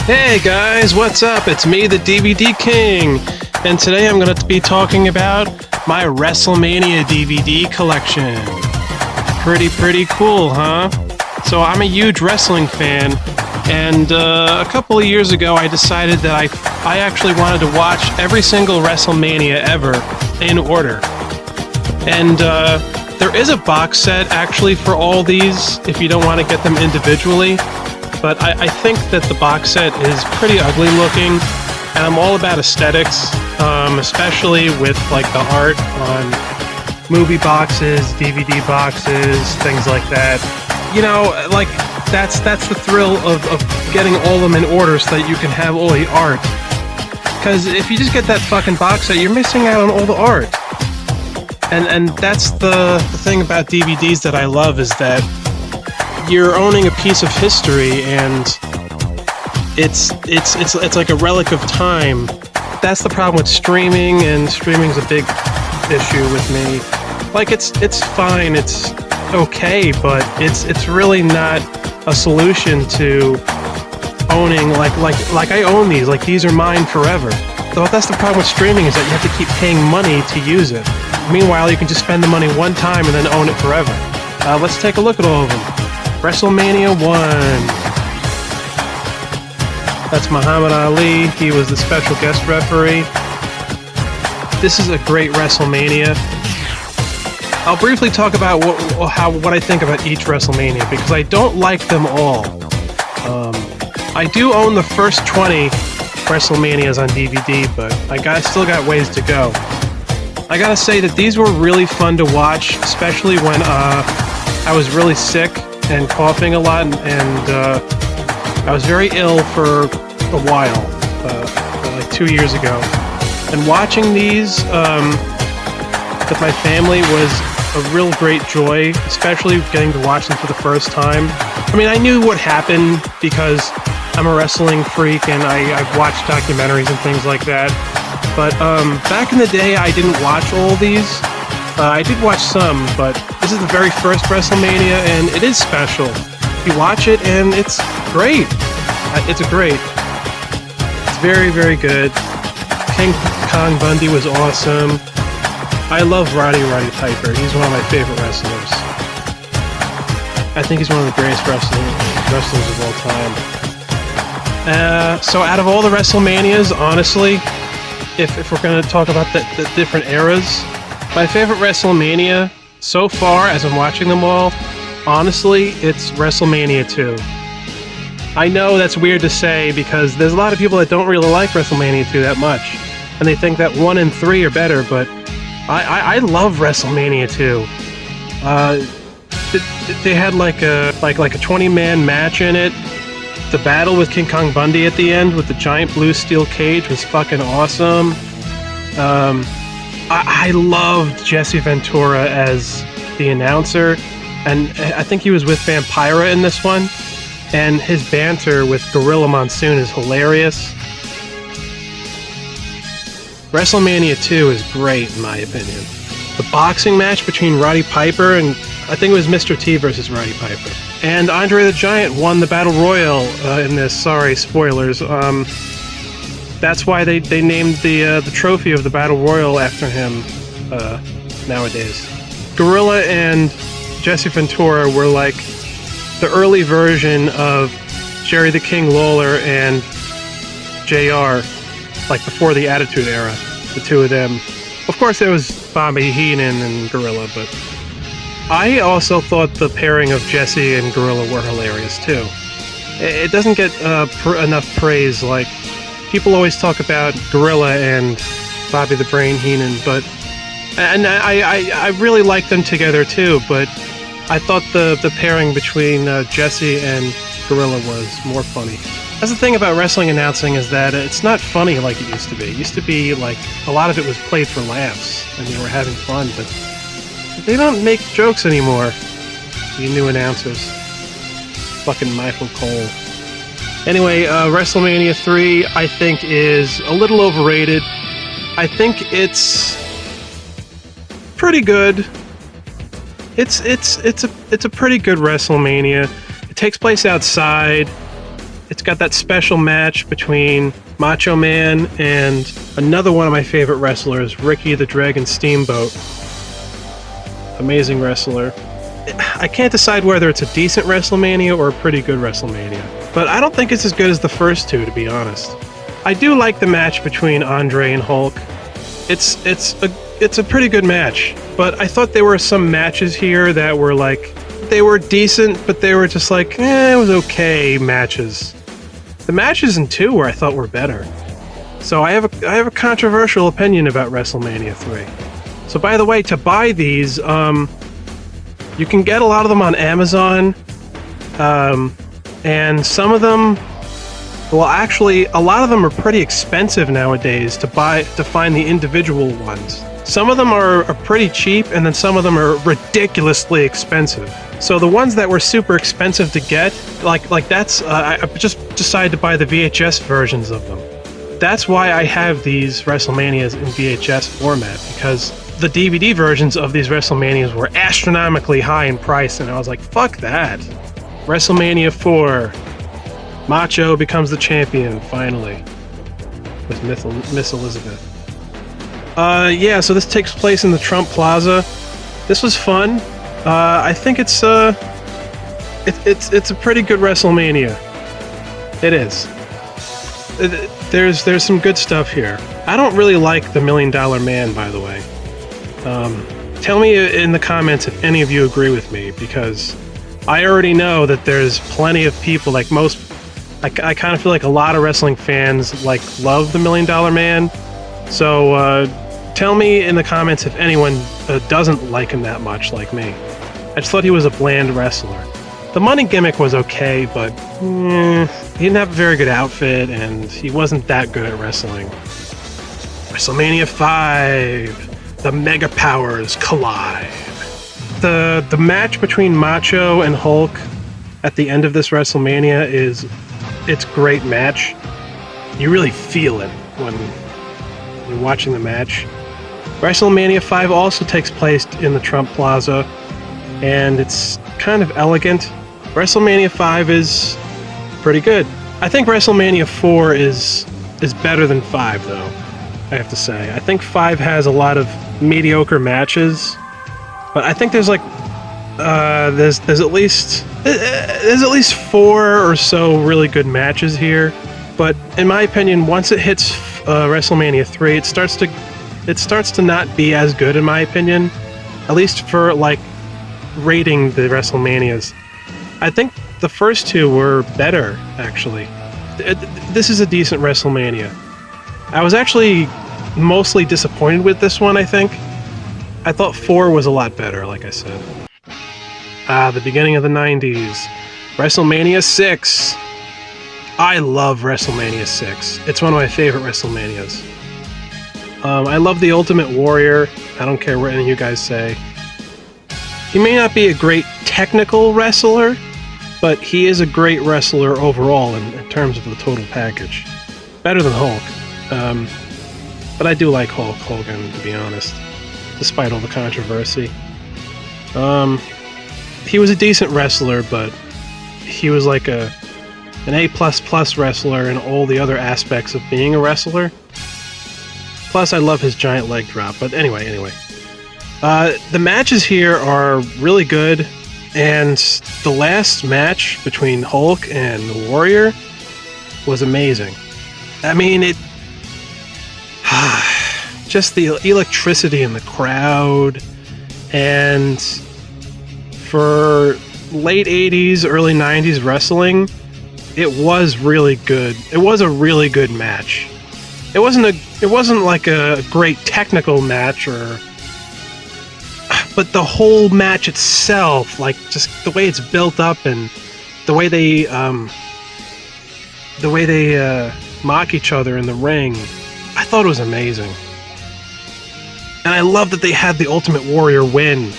Hey guys, what's up? It's me, the DVD King, and today I'm going to be talking about my WrestleMania DVD collection. Pretty cool, huh? So I'm a huge wrestling fan, and a couple of years ago I decided that I actually wanted to watch every single WrestleMania ever in order. And there is a box set actually for all these if you don't want to get them individually. But I think that the box set is pretty ugly looking, and I'm all about aesthetics, especially with like the art on movie boxes, DVD boxes, things like that. You know, like that's the thrill of getting all of them in order so that you can have all the art. Because if you just get that fucking box set, you're missing out on all the art. And that's the thing about DVDs that I love, is that you're owning a piece of history, and it's like a relic of time. That's the problem with streaming, and streaming's a big issue with me. Like it's fine, it's okay, but it's really not a solution to owning like I own these. Like, these are mine forever. So that's the problem with streaming, is that you have to keep paying money to use it. Meanwhile, you can just spend the money one time and then own it forever. Let's take a look at all of them. WrestleMania I. That's Muhammad Ali. He was the special guest referee. This is a great WrestleMania. I'll briefly talk about what I think about each WrestleMania, because I don't like them all. I do own the first 20 WrestleManias on DVD, but I still got ways to go. I gotta say that these were really fun to watch, especially when I was really sick and coughing a lot, and I was very ill for a while, like 2 years ago. And watching these with my family was a real great joy, especially getting to watch them for the first time. I mean, I knew what happened because I'm a wrestling freak, and I've watched documentaries and things like that. But back in the day, I didn't watch all these. I did watch some, but this is the very first WrestleMania, and it is special. You watch it, and it's great. It's very good. King Kong Bundy was awesome. I love Roddy Piper. He's one of my favorite wrestlers. I think he's one of the greatest wrestlers of all time. So out of all the WrestleManias, honestly, if we're going to talk about the different eras, my favorite WrestleMania so far, as I'm watching them all, honestly, it's WrestleMania II. I know that's weird to say, because there's a lot of people that don't really like WrestleMania II that much, and they think that 1 and 3 are better, but I love WrestleMania II. They had like a 20-man match in it. The battle with King Kong Bundy at the end with the giant blue steel cage was fucking awesome. I loved Jesse Ventura as the announcer, and I think he was with Vampira in this one, and his banter with Gorilla Monsoon is hilarious. WrestleMania 2 is great, in my opinion. The boxing match between Roddy Piper and, I think it was Mr. T versus Roddy Piper, and Andre the Giant won the Battle Royal in this. Sorry, spoilers. That's why they named the trophy of the Battle Royal after him nowadays. Gorilla and Jesse Ventura were like the early version of Jerry the King Lawler and JR, like before the Attitude Era, the two of them. Of course, there was Bobby Heenan and Gorilla, but I also thought the pairing of Jesse and Gorilla were hilarious too. It doesn't get enough praise. Like, people always talk about Gorilla and Bobby the Brain Heenan, and I really like them together too, but I thought the pairing between Jesse and Gorilla was more funny. That's the thing about wrestling announcing, is that it's not funny like it used to be. It used to be like a lot of it was played for laughs, and they were having fun, but they don't make jokes anymore, the new announcers. Fucking Michael Cole. Anyway, WrestleMania III, I think, is a little overrated. I think it's pretty good. It's a pretty good WrestleMania. It takes place outside. It's got that special match between Macho Man and another one of my favorite wrestlers, Ricky the Dragon Steamboat. Amazing wrestler. I can't decide whether it's a decent WrestleMania or a pretty good WrestleMania, but I don't think it's as good as the first two, to be honest. I do like the match between Andre and Hulk. It's a pretty good match, but I thought there were some matches here that were like, they were decent, but they were just like, it was okay matches. The matches in 2 were, I thought, were better. So I have a controversial opinion about WrestleMania 3. So by the way, to buy these, you can get a lot of them on Amazon, and some of them, well, actually, a lot of them are pretty expensive nowadays to find the individual ones. Some of them are pretty cheap, and then some of them are ridiculously expensive. So the ones that were super expensive to get, like that's, I just decided to buy the VHS versions of them. That's why I have these WrestleManias in VHS format, because the DVD versions of these WrestleManias were astronomically high in price, and I was like, fuck that. WrestleMania 4. Macho becomes the champion, finally. With Miss Elizabeth. Yeah, so this takes place in the Trump Plaza. This was fun. I think it's a pretty good WrestleMania. It is. There's some good stuff here. I don't really like the $1 Million Man, by the way. Tell me in the comments if any of you agree with me, because I already know that there's plenty of people, like most, I kind of feel like a lot of wrestling fans love the $1 Million Man. So tell me in the comments if anyone doesn't like him that much, like me. I just thought he was a bland wrestler. The money gimmick was okay, but he didn't have a very good outfit, and he wasn't that good at wrestling. WrestleMania V. The Mega Powers collide. The match between Macho and Hulk at the end of this WrestleMania it's a great match. You really feel it when you're watching the match. WrestleMania V also takes place in the Trump Plaza, and it's kind of elegant. WrestleMania V is pretty good. I think WrestleMania 4 is better than 5, though, I have to say. I think 5 has a lot of mediocre matches, but I think there's there's at least 4 or so really good matches here. But in my opinion, once it hits WrestleMania 3, it starts to not be as good, in my opinion, at least for rating the WrestleManias. I think the first 2 were better, actually. This is a decent WrestleMania. I was actually mostly disappointed with this one, I think. I thought 4 was a lot better, like I said. The beginning of the 90s. WrestleMania VI. I love WrestleMania VI. It's one of my favorite WrestleManias. I love the Ultimate Warrior. I don't care what any of you guys say. He may not be a great technical wrestler, but he is a great wrestler overall in terms of the total package. Better than Hulk. But I do like Hulk Hogan, to be honest, despite all the controversy. He was a decent wrestler, but he was like an A++ wrestler in all the other aspects of being a wrestler. Plus, I love his giant leg drop. But anyway. The matches here are really good, and the last match between Hulk and the Warrior was amazing. I mean, just the electricity in the crowd, and for late 80s, early 90s wrestling, it was really good. It was a really good match. It wasn't like a great technical match, but the whole match itself, just the way it's built up and the way they mock each other in the ring, I thought it was amazing. And I love that they had the Ultimate Warrior win.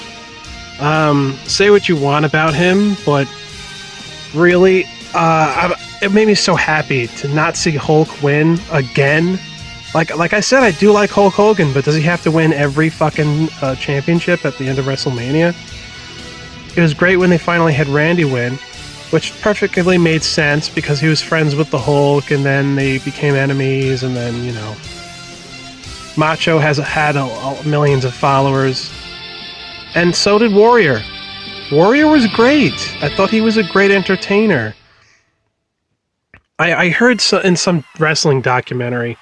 Say what you want about him, but really, it made me so happy to not see Hulk win again. Like I said, I do like Hulk Hogan, but does he have to win every fucking championship at the end of WrestleMania? It was great when they finally had Randy win. which perfectly made sense because he was friends with the Hulk, and then they became enemies, and then, you know, Macho had millions of followers, and so did Warrior. Warrior was great. I thought he was a great entertainer. I heard in some wrestling documentary,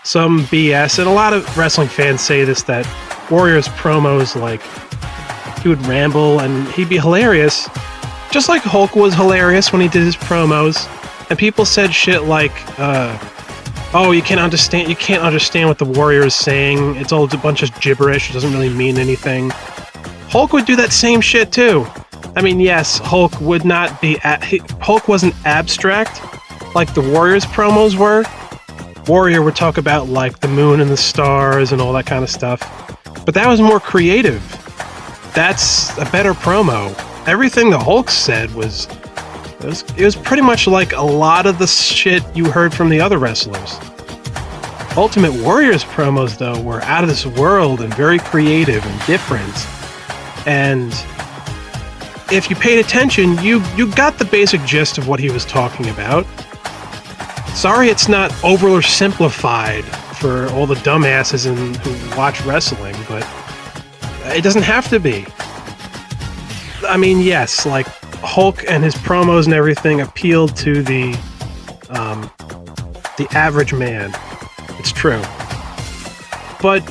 some BS, and a lot of wrestling fans say this, that Warrior's promos, like, he would ramble and he'd be hilarious, just like Hulk was hilarious when he did his promos. And people said shit like, oh, you can't understand what the Warrior is saying. It's all a bunch of gibberish. It doesn't really mean anything. Hulk would do that same shit too. I mean, yes, Hulk wasn't abstract like the Warrior's promos were. Warrior would talk about, like, the moon and the stars and all that kind of stuff. But that was more creative. That's a better promo. Everything the Hulk said was pretty much like a lot of the shit you heard from the other wrestlers. Ultimate Warrior's promos, though, were out of this world and very creative and different. And if you paid attention, you got the basic gist of what he was talking about. Sorry it's not oversimplified for all the dumbasses who watch wrestling, but it doesn't have to be. I mean, yes, like, Hulk and his promos and everything appealed to the average man. It's true. But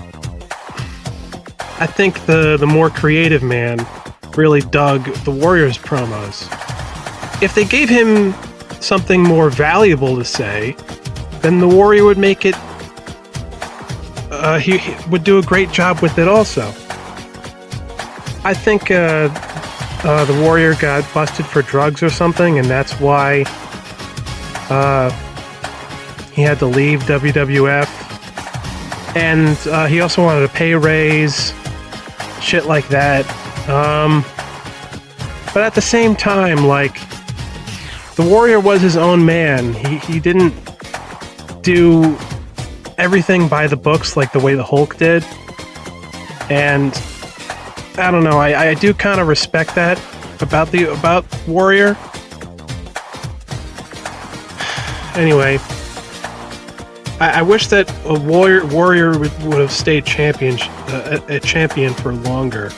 I think the more creative man really dug the Warrior's promos. If they gave him something more valuable to say, then the Warrior would make it... he would do a great job with it also. I think the Warrior got busted for drugs or something, and that's why he had to leave WWF. And he also wanted a pay raise, shit like that. But at the same time, like, the Warrior was his own man. He didn't do everything by the books like the way the Hulk did. And I don't know, I do kind of respect that about Warrior. Anyway, I wish that a Warrior would have stayed a champion for longer.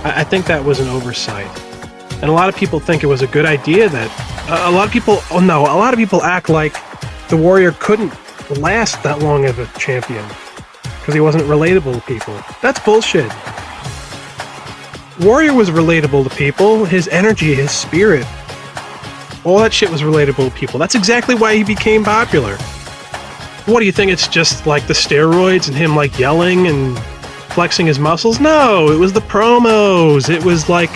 I think that was an oversight. And a lot of people think it was a good idea that... a lot of people act like the Warrior couldn't last that long as a champion because he wasn't relatable to people. That's bullshit. Warrior was relatable to people. His energy, his spirit, all that shit was relatable to people. That's exactly why he became popular. What do you think? It's just like the steroids and him, like, yelling and flexing his muscles? No, it was the promos. It was like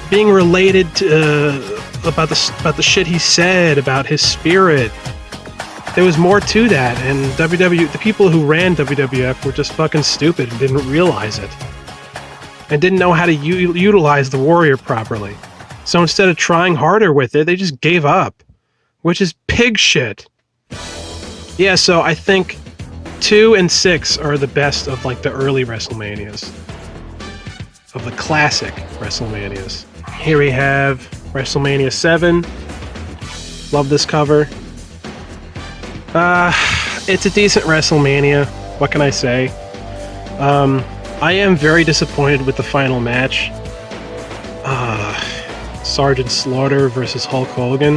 being related to about the shit he said, about his spirit. There was more to that, and the people who ran WWF were just fucking stupid and didn't realize it, and didn't know how to utilize the Warrior properly. So instead of trying harder with it, they just gave up, which is pig shit. Yeah, so I think 2 and 6 are the best of, like, the early WrestleManias, of the classic WrestleManias. Here we have WrestleMania 7. Love this cover. It's a decent WrestleMania. What can I say? I am very disappointed with the final match. Sergeant Slaughter versus Hulk Hogan.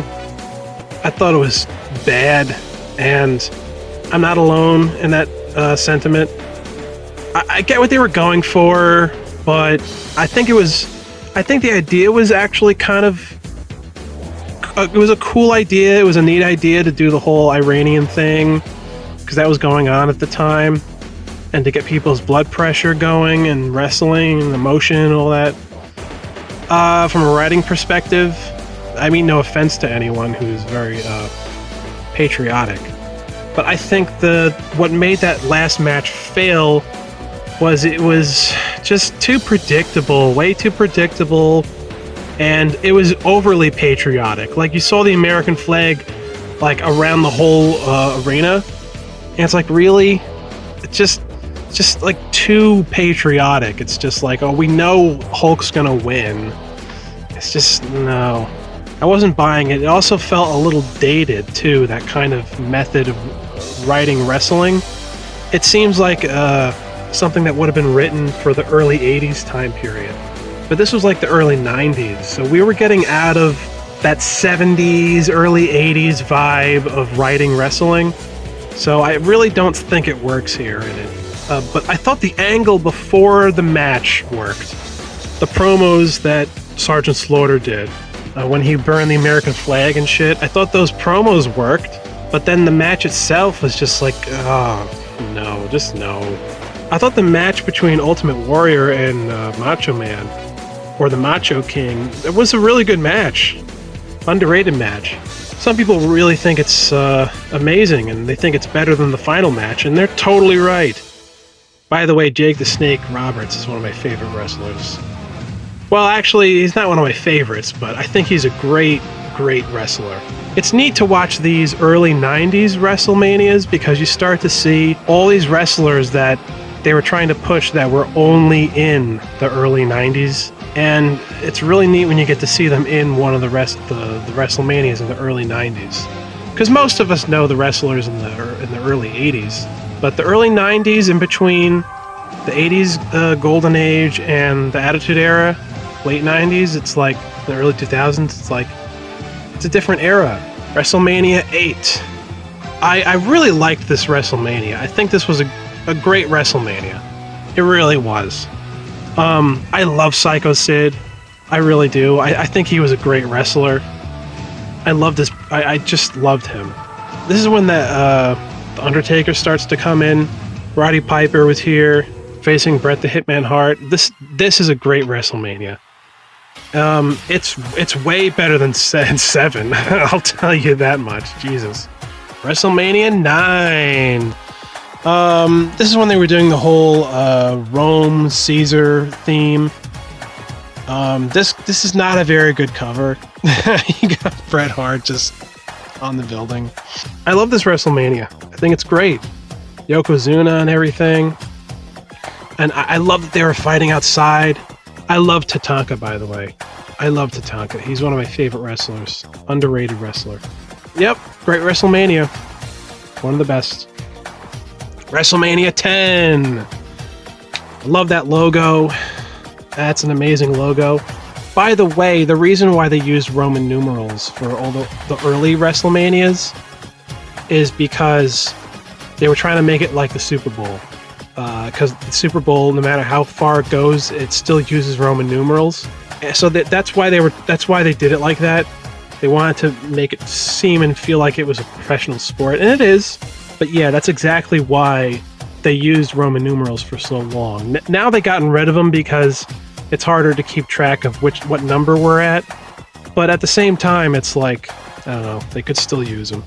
I thought it was bad, and I'm not alone in that sentiment. I get what they were going for, but I think the idea was actually kind of... it was a cool idea. It was a neat idea to do the whole Iranian thing, because that was going on at the time, and to get people's blood pressure going, and wrestling, and emotion, and all that. From a writing perspective, I mean no offense to anyone who's very patriotic, but I think what made that last match fail was it was just too predictable, way too predictable, and it was overly patriotic. Like, you saw the American flag, like, around the whole arena, and it's like, really? It's just like too patriotic. It's just like, oh, we know Hulk's gonna win, It's just, no. I wasn't buying it. It also felt a little dated, too, that kind of method of writing wrestling. It seems like something that would have been written for the early 80s time period. But this was like the early 90s, so we were getting out of that 70s, early 80s vibe of writing wrestling. So I really don't think it works here in it. But I thought the angle before the match worked. The promos that Sergeant Slaughter did, when he burned the American flag and shit, I thought those promos worked. But then the match itself was just like, oh, no, just no. I thought the match between Ultimate Warrior and Macho Man, or the Macho King, it was a really good match. Underrated match. Some people really think it's amazing, and they think it's better than the final match, and they're totally right. By the way, Jake the Snake Roberts is one of my favorite wrestlers. Well, actually, he's not one of my favorites, but I think he's a great, great wrestler. It's neat to watch these early 90s WrestleManias because you start to see all these wrestlers that they were trying to push that were only in the early 90s. And it's really neat when you get to see them in one of the WrestleManias in the early 90s. Because most of us know the wrestlers in the early 80s. But the early 90s, in between the 80s Golden Age and the Attitude Era, late 90s, it's like the early 2000s, it's a different era. WrestleMania VIII. I really liked this WrestleMania. I think this was a great WrestleMania. It really was. I love Psycho Sid. I really do. I think he was a great wrestler. I loved this. I just loved him. This is when the Undertaker starts to come in. Roddy Piper was here, facing Bret the Hitman Hart. This is a great WrestleMania. It's way better than 7. I'll tell you that much. Jesus. WrestleMania IX. This is when they were doing the whole Rome Caesar theme. This is not a very good cover. You got Bret Hart just on the building. I love this WrestleMania. I think it's great. Yokozuna and everything. And I love that they were fighting outside. I love Tatanka, by the way. I love Tatanka. He's one of my favorite wrestlers. Underrated wrestler. Yep, great WrestleMania. One of the best. WrestleMania 10. I love that logo. That's an amazing logo. By the way, the reason why they used Roman numerals for all the early WrestleManias is because they were trying to make it like the Super Bowl. Because the Super Bowl, no matter how far it goes, it still uses Roman numerals. So that's why they did it like that. They wanted to make it seem and feel like it was a professional sport, and it is. But yeah, that's exactly why they used Roman numerals for so long. Now they've gotten rid of them because it's harder to keep track of what number we're at. But at the same time, it's like, I don't know, they could still use them.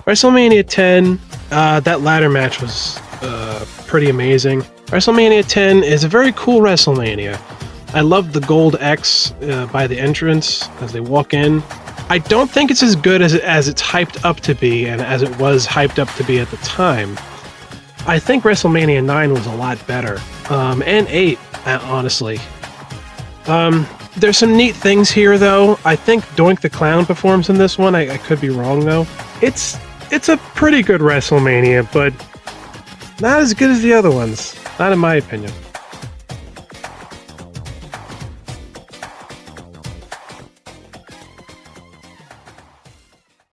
WrestleMania 10, that ladder match was pretty amazing. WrestleMania 10 is a very cool WrestleMania. I love the gold X by the entrance as they walk in. I don't think it's as good as it's hyped up to be and as it was hyped up to be at the time. I think WrestleMania 9 was a lot better. And 8, honestly. There's some neat things here, though. I think Doink the Clown performs in this one. I could be wrong, though. It's a pretty good WrestleMania, but not as good as the other ones. Not in my opinion.